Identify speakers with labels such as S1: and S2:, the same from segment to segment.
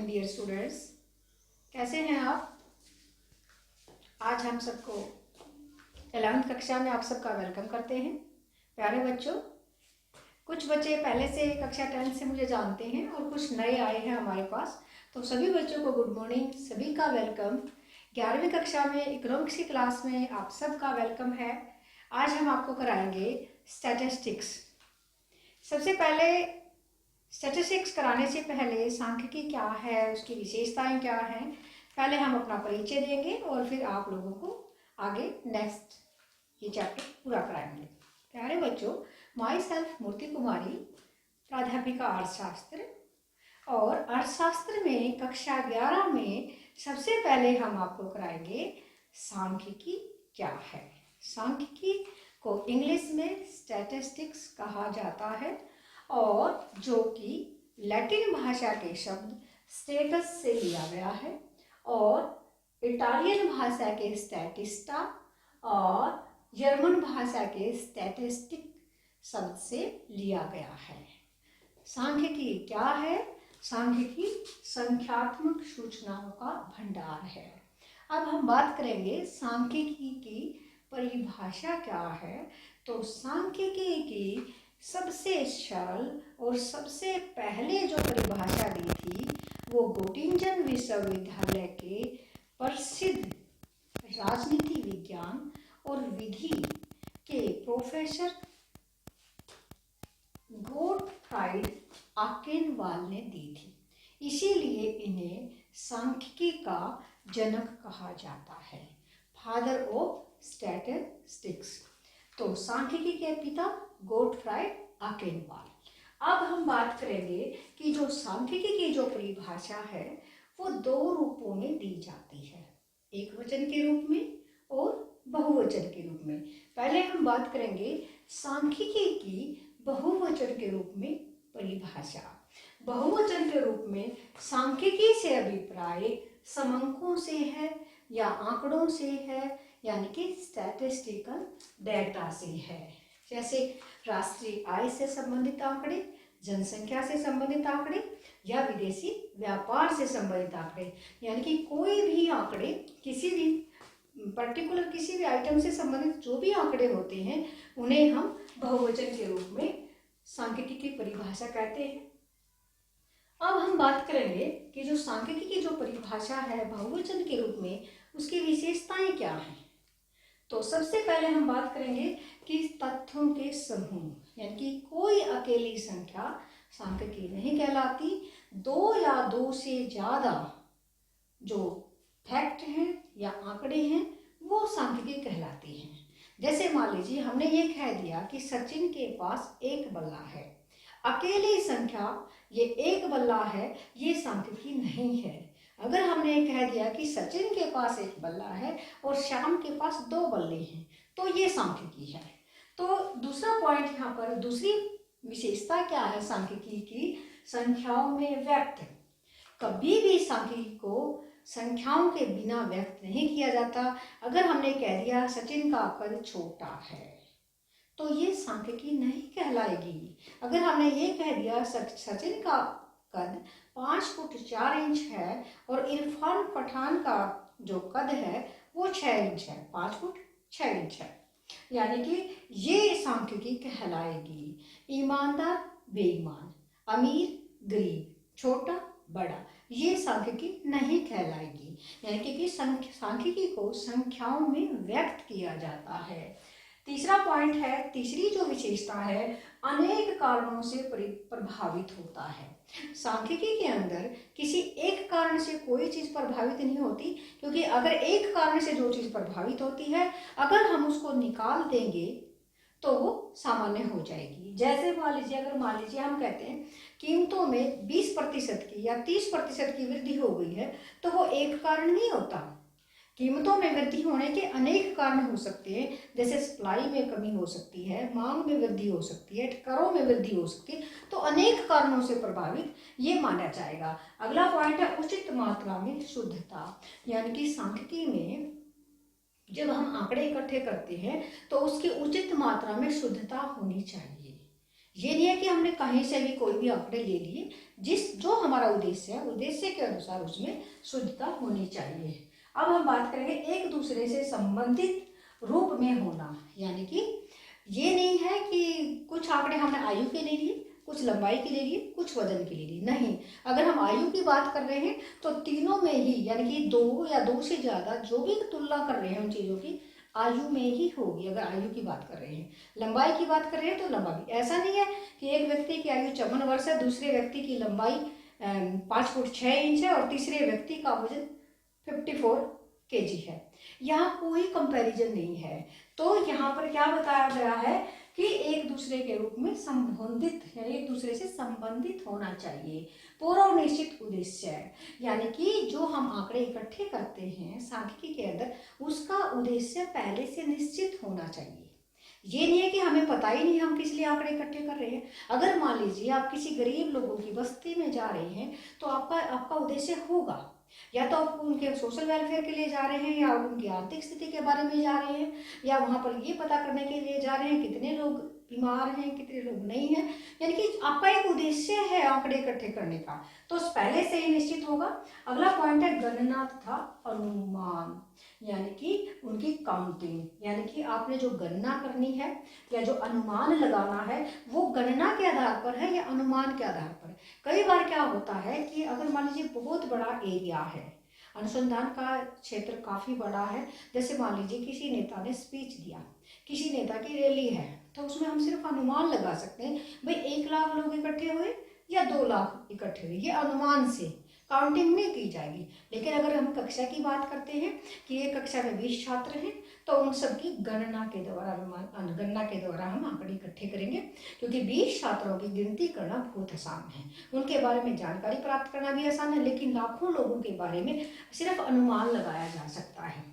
S1: Dear students, कैसे हैं आप। आज हम सबको 11वीं कक्षा में आप सबका वेलकम करते हैं। प्यारे बच्चों, कुछ बच्चे पहले से कक्षा 10 से मुझे जानते हैं और कुछ नए आए हैं हमारे पास, तो सभी बच्चों को गुड मॉर्निंग, सभी का वेलकम। 11वीं कक्षा में इकोनॉमिक्स की क्लास में आप सबका वेलकम है। आज हम आपको कराएंगे स्टैटिस्टिक्स। सबसे पहले स्टैटिस्टिक्स कराने से पहले सांख्यिकी क्या है, उसकी विशेषताएं क्या हैं, पहले हम अपना परिचय देंगे और फिर आप लोगों को आगे नेक्स्ट ये चैप्टर पूरा कराएंगे। प्यारे बच्चों, माई सेल्फ मूर्ति कुमारी, प्राध्यापिका अर्थशास्त्र। और अर्थशास्त्र में कक्षा 11 में सबसे पहले हम आपको कराएंगे सांख्यिकी क्या है। सांख्यिकी को इंग्लिश में स्टैटिस्टिक्स कहा जाता है और जो कि लैटिन भाषा के शब्द स्टेटस से लिया गया है और इटालियन भाषा के स्टैटिस्टा और जर्मन भाषा के स्टैटिस्टिक शब्द से लिया गया है। सांख्यिकी क्या है? सांख्यिकी संख्यात्मक सूचनाओं का भंडार है। अब हम बात करेंगे सांख्यिकी की परिभाषा क्या है। तो सांख्यिकी की सबसे सरल और सबसे पहले जो परिभाषा दी थी वो गोटिंजन विश्वविद्यालय के प्रसिद्ध राजनीति विज्ञान और विधि के प्रोफेसर गोटफ्राइड आकेनवाल ने दी थी। इसीलिए इन्हें सांख्यिकी का जनक कहा जाता है, फादर ऑफ स्टैटिस्टिक्स। तो सांख्यिकी के पिता गोटफ्राइड आकेनवाल। अब हम बात करेंगे कि जो सांख्यिकी की जो परिभाषा है वो दो रूपों में दी जाती है, एक वचन के रूप में और बहुवचन के रूप में। पहले हम बात करेंगे सांख्यिकी की बहुवचन के रूप में परिभाषा। बहुवचन के रूप में सांख्यिकी से अभिप्राय समंकों से है या आंकड़ों से है, यानी कि स्टैटिस्टिकल डेटा से है। जैसे राष्ट्रीय आय से संबंधित आंकड़े, जनसंख्या से संबंधित आंकड़े या विदेशी व्यापार से संबंधित आंकड़े, यानी कि कोई भी आंकड़े, किसी भी पर्टिकुलर किसी भी आइटम से संबंधित जो भी आंकड़े होते हैं उन्हें हम बहुवचन के रूप में सांख्यिकी की परिभाषा कहते हैं। अब हम बात करेंगे कि जो सांख्यिकी की जो परिभाषा है बहुवचन के रूप में, उसकी विशेषताएं क्या हैं। तो सबसे पहले हम बात करेंगे कि तथ्यों के समूह, यानी कि कोई अकेली संख्या सांख्यिकी नहीं कहलाती। दो या दो से ज्यादा जो फैक्ट हैं या आंकड़े हैं वो सांख्यिकी कहलाती हैं। जैसे मान लीजिए हमने ये कह दिया कि सचिन के पास एक बल्ला है, अकेली संख्या ये एक बल्ला है, ये सांख्यिकी नहीं है। अगर हमने कह दिया कि सचिन के पास एक बल्ला है और श्याम के पास दो बल्ले हैं तो ये सांख्यिकी है। तो दूसरा पॉइंट यहाँ पर, दूसरी विशेषता क्या है सांख्यिकी की? संख्याओं में व्यक्त। कभी भी सांख्यिकी को संख्याओं के बिना व्यक्त नहीं किया जाता। अगर हमने कह दिया सचिन का कद छोटा है तो ये सांख्यिकी नहीं कहलाएगी। अगर हमने ये कह दिया सचिन का कद 5 फुट 4 इंच है और इरफान पठान का जो कद है वो 6 इंच है, 5 फुट 6 इंच है, यानी कि ये सांख्यिकी कहलाएगी। ईमानदार बेईमान, अमीर गरीब, छोटा बड़ा, ये सांख्यिकी नहीं कहलाएगी। यानी कि सांख्यिकी को संख्याओं में व्यक्त किया जाता है। तीसरा पॉइंट है, तीसरी जो विशेषता है, अनेक कारणों से प्रभावित होता है। सांख्यिकी के अंदर किसी एक कारण से कोई चीज प्रभावित नहीं होती, क्योंकि अगर एक कारण से जो चीज प्रभावित होती है अगर हम उसको निकाल देंगे तो वो सामान्य हो जाएगी। जैसे मान लीजिए हम कहते हैं कीमतों में 20% की या 30% की वृद्धि हो गई है तो वो एक कारण नहीं होता। कीमतों में वृद्धि होने के अनेक कारण हो सकते हैं, जैसे सप्लाई में कमी हो सकती है, मांग में वृद्धि हो सकती है, करों में वृद्धि हो सकती है, तो अनेक कारणों से प्रभावित ये माना जाएगा। अगला पॉइंट है उचित मात्रा में शुद्धता, यानी कि सांख्यिकी में जब हम आंकड़े इकट्ठे करते हैं तो उसकी उचित मात्रा में शुद्धता होनी चाहिए। ये नहीं है कि हमने कहीं से भी कोई भी आंकड़े ले लिए, जो हमारा उद्देश्य है, उद्देश्य के अनुसार उसमें शुद्धता होनी चाहिए। अब हम बात करेंगे एक दूसरे से संबंधित रूप में होना, यानी कि ये नहीं है कि कुछ आंकड़े हमने आयु के ले लिए, कुछ लंबाई के ले लिए, कुछ वजन के ले लिए, नहीं। अगर हम आयु की बात कर रहे हैं तो तीनों में ही, यानी कि दो या दो से ज्यादा जो भी तुलना कर रहे हैं उन चीजों की, आयु में ही होगी। अगर आयु की बात कर रहे हैं, लंबाई की बात कर रहे हैं तो लंबाई, ऐसा नहीं है कि एक व्यक्ति की आयु 54 वर्ष है, दूसरे व्यक्ति की लंबाई 5 फुट 6 इंच है और तीसरे व्यक्ति का वजन 54 kg है। यहाँ कोई कंपैरिजन नहीं है। तो यहाँ पर क्या बताया गया है कि एक दूसरे के रूप में संबंधित, यानी एक दूसरे से संबंधित होना चाहिए, पूर्व निश्चित उद्देश्य है। यानी कि जो हम आंकड़े इकट्ठे करते हैं सांख्यिकी के अंदर, उसका उद्देश्य पहले से निश्चित होना चाहिए। ये नहीं है कि हमें पता ही नहीं हम किस लिए आंकड़े इकट्ठे कर रहे हैं। अगर मान लीजिए आप किसी गरीब लोगों की बस्ती में जा रहे हैं तो आपका उद्देश्य होगा, या तो आप उनके सोशल वेलफेयर के लिए जा रहे हैं, या उनकी आर्थिक स्थिति के बारे में जा रहे हैं, या वहां पर ये पता करने के लिए जा रहे हैं कितने लोग बीमार हैं, कितने लोग नहीं हैं। यानी कि आपका एक उद्देश्य है आंकड़े इकट्ठे करने का, तो पहले से ही निश्चित होगा। अगला पॉइंट है गणना तथा अनुमान, यानी कि उनकी काउंटिंग, यानी कि आपने जो गणना करनी है या जो अनुमान लगाना है वो गणना के आधार पर है या अनुमान के आधार पर। कई बार क्या होता है कि अगर मान लीजिए बहुत बड़ा एरिया है, अनुसंधान का क्षेत्र काफी बड़ा है, जैसे मान लीजिए किसी नेता ने स्पीच दिया, किसी नेता की रैली है, तो उसमें हम सिर्फ अनुमान लगा सकते हैं भाई 1 लाख लोग इकट्ठे हुए या 2 लाख इकट्ठे हुए, ये अनुमान से, काउंटिंग नहीं की जाएगी। लेकिन अगर हम कक्षा की बात करते हैं कि ये कक्षा में 20 छात्र हैं, तो उन सबकी गणना के द्वारा, गणना के द्वारा हम आंकड़े इकट्ठे करेंगे, क्योंकि 20 छात्रों की गिनती करना बहुत आसान है, उनके बारे में जानकारी प्राप्त करना भी आसान है, लेकिन लाखों लोगों के बारे में सिर्फ अनुमान लगाया जा सकता है।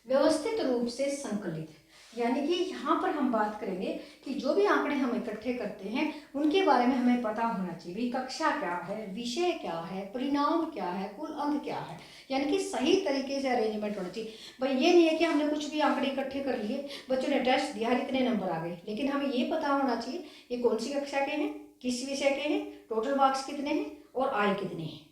S1: व्यवस्थित रूप से संकलित, यानी कि यहाँ पर हम बात करेंगे कि जो भी आंकड़े हम इकट्ठे करते हैं उनके बारे में हमें पता होना चाहिए, भाई कक्षा क्या है, विषय क्या है, परिणाम क्या है, कुल अंक क्या है, यानी कि सही तरीके से अरेंजमेंट होना चाहिए। भाई ये नहीं है कि हमने कुछ भी आंकड़े इकट्ठे कर लिए, बच्चों ने टेस्ट दिया, इतने नंबर आ गए, लेकिन हमें ये पता होना चाहिए ये कौन सी कक्षा के हैं, किस विषय के हैं, टोटल मार्क्स कितने हैं और आय कितने हैं।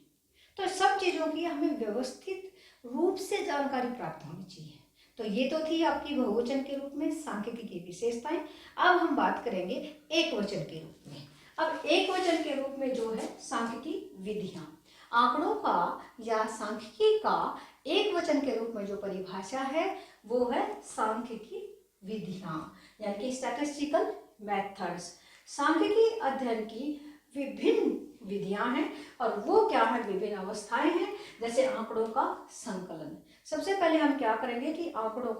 S1: तो सब चीज़ों की हमें व्यवस्थित रूप से जानकारी प्राप्त होनी चाहिए। तो ये तो थी आपकी बहुवचन के रूप में सांख्यिकी की विशेषताएं। अब हम बात करेंगे एक वचन के रूप में। अब एक वचन के रूप में जो है सांख्यिकी विधियां, आंकड़ों का या सांख्यिकी का एक वचन के रूप में जो परिभाषा है वो है सांख्यिकी विधियां, यानी कि स्टैटिस्टिकल मेथड्स। सांख्यिकी अध्ययन की विभिन्न विधियां हैं और वो क्या है, विभिन्न अवस्थाएं हैं। जैसे आंकड़ों का संकलन, सबसे पहले हम क्या करेंगे कि आंकड़ों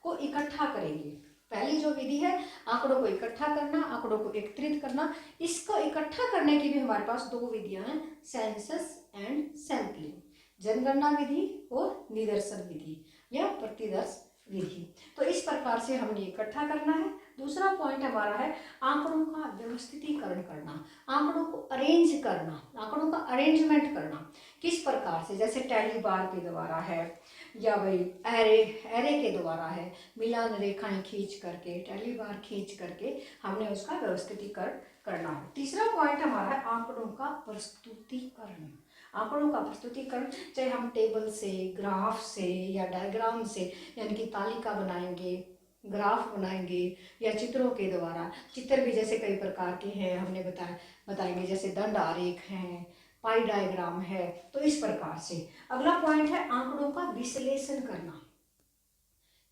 S1: को इकट्ठा करेंगे। पहली जो विधि है आंकड़ों को इकट्ठा करना, आंकड़ों को एकत्रित करना। इसको इकट्ठा करने की भी हमारे पास 2 विधियां हैं, सेंसस एंड सैंपलिंग, जनगणना विधि और निदर्शन विधि या प्रतिदर्श विधि। तो इस प्रकार से हमने इकट्ठा करना है। दूसरा पॉइंट हमारा है आंकड़ों का व्यवस्थितीकरण करना, आंकड़ों को अरेंज करना, आंकड़ों का अरेंजमेंट करना। किस प्रकार से, जैसे टैली बार के द्वारा है या भाई एरे के द्वारा है, मिलान रेखाएं खींच करके, टैली बार खींच करके हमने उसका व्यवस्थितीकरण करना है। तीसरा पॉइंट हमारा है आंकड़ों का प्रस्तुतिकरण। आंकड़ों का प्रस्तुतिकरण चाहे हम टेबल से, ग्राफ से या डायग्राम से, यानी कि तालिका बनाएंगे, ग्राफ बनाएंगे या चित्रों के द्वारा। चित्र भी जैसे कई प्रकार के हैं हमने बताएंगे, जैसे दंड आरेख हैं, पाई डायग्राम है, तो इस प्रकार से। अगला पॉइंट है आंकड़ों का विश्लेषण करना।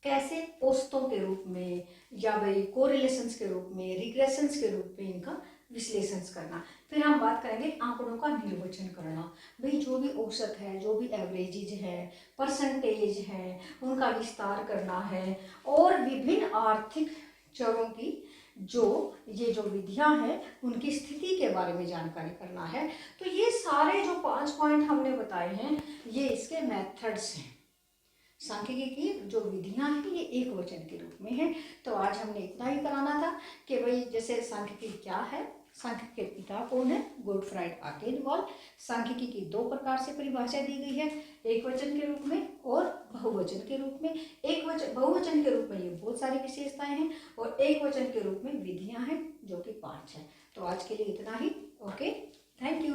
S1: कैसे, औसतों के रूप में या भाई कोरिलेशंस के रूप में, रिग्रेशंस के रूप में इनका विश्लेषण करना। फिर हम बात करेंगे आंकड़ों का निर्वचन करना। भाई जो भी औसत है, जो भी एवरेजेज है, परसेंटेज है, उनका विस्तार करना है। और विभिन्न आर्थिक चरों की ये जो विधियां हैं उनकी स्थिति के बारे में जानकारी करना है। तो ये सारे जो 5 पॉइंट हमने बताए हैं ये इसके मेथड्स हैं। सांख्यिकी की जो विधियां हैं ये एक वचन के रूप में है। तो आज हमने इतना ही कराना था कि भाई जैसे सांख्यिकी क्या है, सांख्यिकी के पिता कौन है? गोटफ्राइड आकेनवाल। सांख्यिकी की दो प्रकार से परिभाषा दी गई है, एक वचन के रूप में और बहुवचन के रूप में। बहुवचन के रूप में ये बहुत सारी विशेषताएं हैं और एक वचन के रूप में विधियां हैं जो कि 5 है। तो आज के लिए इतना ही। Okay, thank you.